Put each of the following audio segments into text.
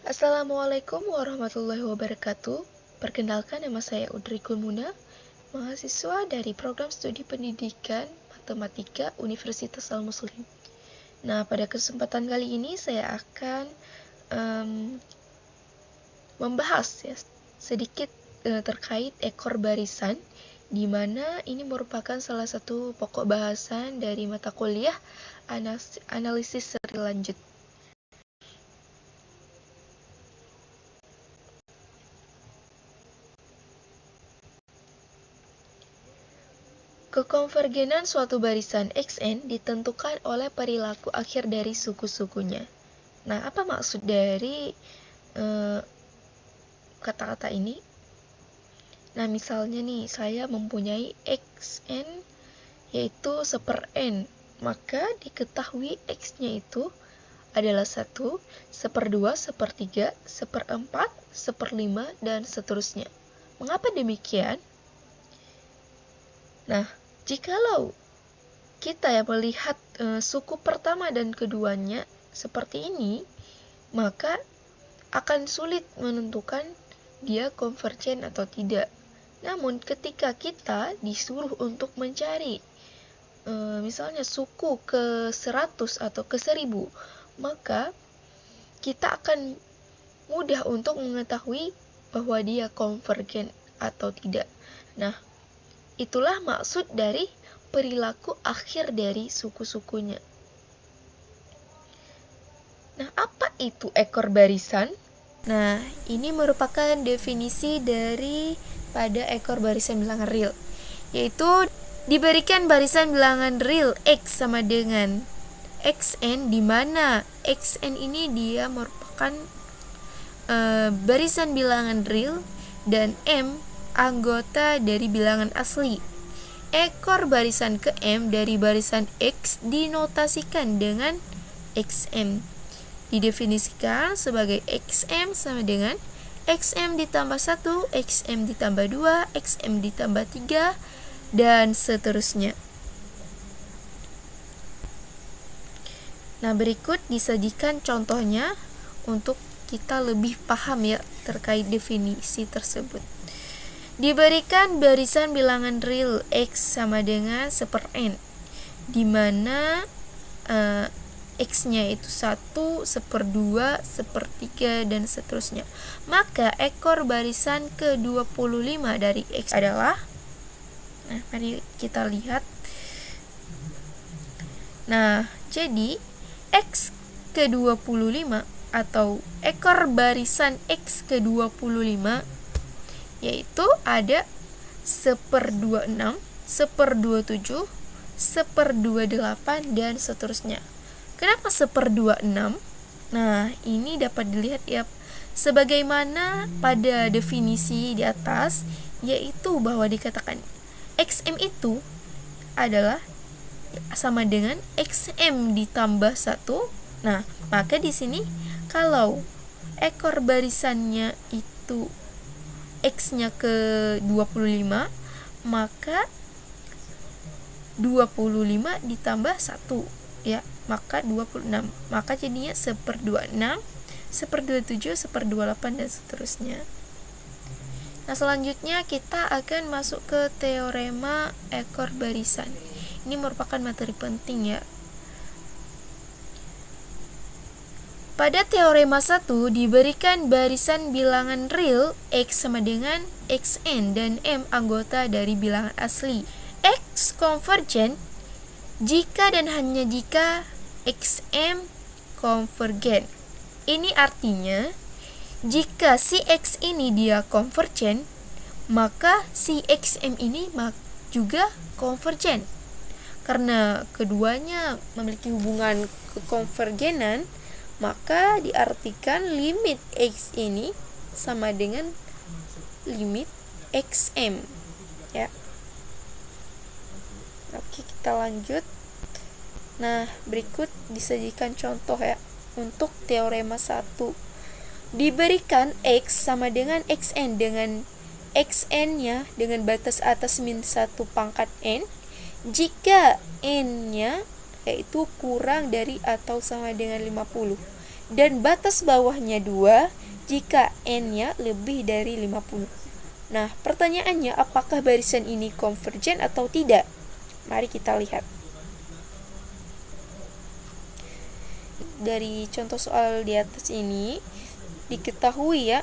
Assalamualaikum warahmatullahi wabarakatuh. Perkenalkan, nama saya Udri Kulmuna, mahasiswa dari Program Studi Pendidikan Matematika Universitas Al-Muslim. Nah, pada kesempatan kali ini saya akan membahas sedikit terkait ekor barisan, di mana ini merupakan salah satu pokok bahasan dari mata kuliah analisis seri lanjut. Kekonvergenan suatu barisan Xn ditentukan oleh perilaku akhir dari suku-sukunya. Nah, apa maksud dari kata-kata ini? Nah, misalnya nih, saya mempunyai Xn yaitu 1/n, maka diketahui X-nya itu adalah 1, 1/2, 1/3, 1/4, 1/5, dan seterusnya. Mengapa demikian? Nah, jikalau kita melihat suku pertama dan keduanya seperti ini, maka akan sulit menentukan dia konvergen atau tidak. Namun ketika kita disuruh untuk mencari misalnya suku ke 100 atau ke 1000, maka kita akan mudah untuk mengetahui bahwa dia konvergen atau tidak. Nah, itulah maksud dari perilaku akhir dari suku-sukunya. Nah, apa itu ekor barisan? Nah, ini merupakan definisi dari pada ekor barisan bilangan real, yaitu diberikan barisan bilangan real X sama dengan Xn, di mana Xn ini dia merupakan barisan bilangan real dan M anggota dari bilangan asli. Ekor barisan ke M dari barisan X dinotasikan dengan Xm. Didefinisikan sebagai Xm sama dengan Xm ditambah 1, Xm ditambah 2, Xm ditambah 3, dan seterusnya. Nah, berikut disajikan contohnya untuk kita lebih paham terkait definisi tersebut. Diberikan barisan bilangan real X sama dengan 1/n, di mana X-nya itu 1, 1/2, 1/3, dan seterusnya. Maka ekor barisan ke-25 dari X adalah, nah, mari kita lihat. Nah, jadi X ke-25 atau ekor barisan X ke-25 yaitu ada 1/26, 1/27, 1/28, dan seterusnya. Kenapa 1/26? Nah, ini dapat dilihat sebagaimana pada definisi di atas, yaitu bahwa dikatakan Xm itu adalah sama dengan Xm ditambah 1. Nah, maka di sini kalau ekor barisannya itu X-nya ke 25, maka 25 ditambah 1 maka 26. Maka jadinya 1/26, 1/27, 1/28, dan seterusnya. Nah, selanjutnya kita akan masuk ke teorema ekor barisan. Ini merupakan materi penting Pada teorema 1 diberikan barisan bilangan real X sama dengan Xn dan M anggota dari bilangan asli. X konvergen jika dan hanya jika Xm konvergen. Ini artinya jika si X ini dia konvergen, maka si Xm ini juga konvergen. Karena keduanya memiliki hubungan kekonvergenan, maka diartikan limit X ini sama dengan limit Xm Oke, kita lanjut. Nah, berikut disajikan contoh untuk teorema 1. Diberikan X sama dengan Xn dengan Xn-nya dengan batas atas min 1 pangkat N jika N-nya yaitu kurang dari atau sama dengan 50. dan batas bawahnya 2 jika n-nya lebih dari 50. Nah, pertanyaannya apakah barisan ini konvergen atau tidak? Mari kita lihat. Dari contoh soal di atas ini, diketahui ya,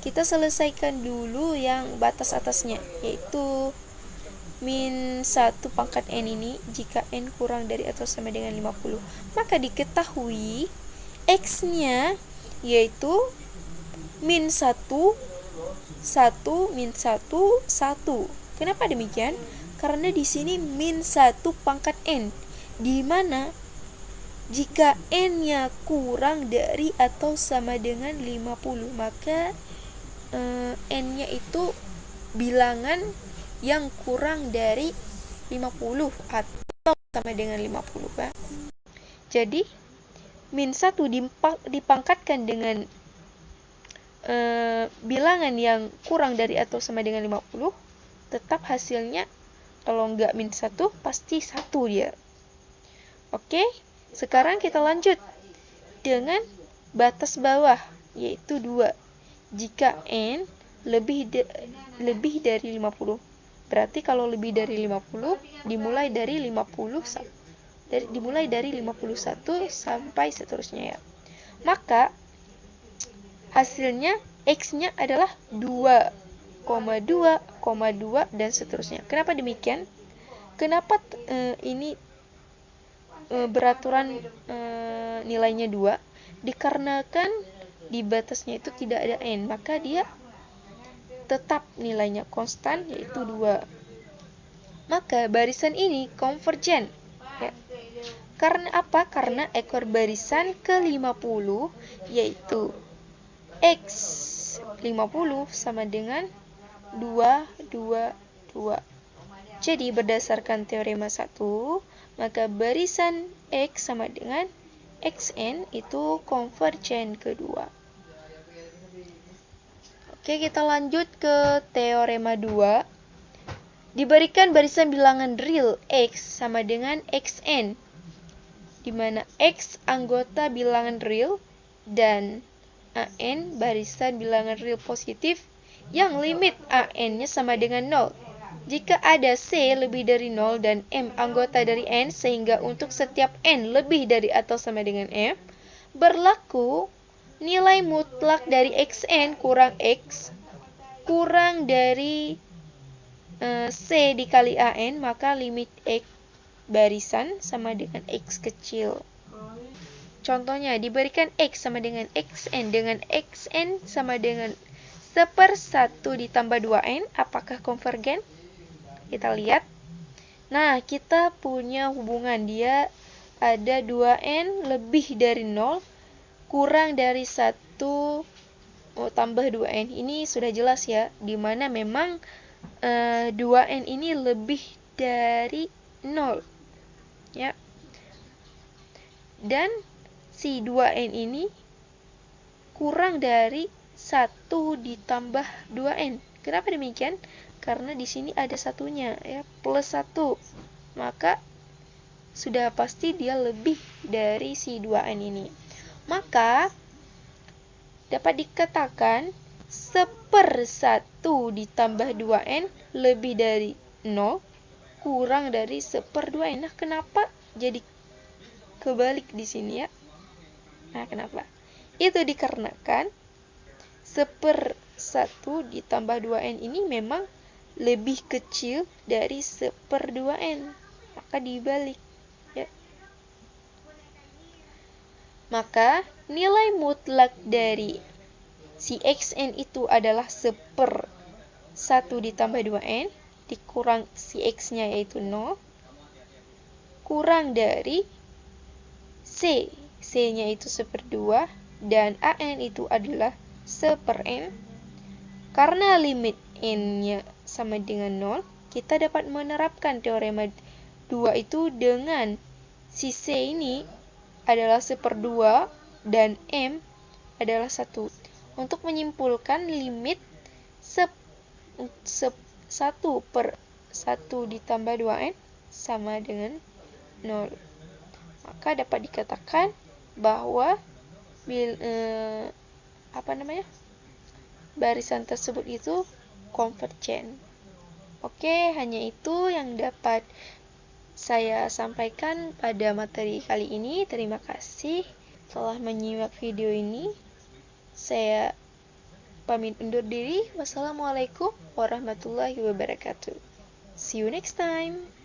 kita selesaikan dulu yang batas atasnya, yaitu min 1 pangkat n ini jika n kurang dari atau sama dengan 50. Maka diketahui x-nya yaitu min 1, 1, min 1, 1. Kenapa demikian? Karena di sini min 1 pangkat n, di mana jika n-nya kurang dari atau sama dengan 50, maka n-nya itu bilangan yang kurang dari 50 atau sama dengan 50, Pak. Jadi min 1 dipangkatkan dengan bilangan yang kurang dari atau sama dengan 50, tetap hasilnya kalau nggak min 1 pasti 1 dia. Oke, sekarang kita lanjut dengan batas bawah, yaitu 2 jika n lebih dari 50. Berarti kalau lebih dari 50 dimulai dari 51 sampai seterusnya ya. Maka hasilnya x-nya adalah 2,2,2 dan seterusnya. Kenapa demikian? Kenapa ini beraturan nilainya 2? Dikarenakan di batasnya itu tidak ada n, maka dia tetap nilainya konstan, yaitu 2. Maka barisan ini konvergen ya. Karena apa? Karena ekor barisan ke-50 yaitu x 50 sama dengan 2, 2, 2. Jadi berdasarkan teorema 1, maka barisan x sama dengan xn itu konvergen kedua. Oke, kita lanjut ke teorema 2. Diberikan barisan bilangan real x sama dengan xn, di mana x anggota bilangan real dan an barisan bilangan real positif yang limit an-nya sama dengan 0. Jika ada c lebih dari 0 dan m anggota dari n, sehingga untuk setiap n lebih dari atau sama dengan m, berlaku nilai mutlak dari xn kurang x kurang dari c dikali an, maka limit x barisan sama dengan x kecil. Contohnya, diberikan x sama dengan xn dengan xn sama dengan 1/1 ditambah 2n, apakah konvergen? Kita lihat. Nah, kita punya hubungan, dia ada 2n lebih dari 0 kurang dari 1 tambah 2n. Ini sudah jelas ya, dimana memang 2n ini lebih dari 0 ya. Dan si 2n ini kurang dari 1 ditambah 2n. Kenapa demikian? Karena di sini ada satunya ya, plus 1. Maka sudah pasti dia lebih dari si 2n ini. Maka dapat dikatakan 1/1 ditambah 2n lebih dari 0 kurang dari 1/2n. Nah, kenapa jadi kebalik di sini ya? Nah, kenapa? Itu dikarenakan 1/1 ditambah 2n ini memang lebih kecil dari 1/2n. Maka dibalik ya. Maka nilai mutlak dari si xn itu adalah 1/1 ditambah 2n dikurang si x-nya yaitu 0 kurang dari c. C-nya itu 1/2 dan an itu adalah 1/n. Karena limit n-nya sama dengan 0, kita dapat menerapkan teorema 2 itu dengan si c ini adalah 1/2 dan m adalah 1. Untuk menyimpulkan limit 1/1 ditambah 2n sama dengan 0. Maka dapat dikatakan bahwa barisan tersebut itu konvergen. Oke, hanya itu yang dapat saya sampaikan pada materi kali ini. Terima kasih telah menyimak video ini. Saya pamit undur diri. Wassalamualaikum warahmatullahi wabarakatuh. See you next time.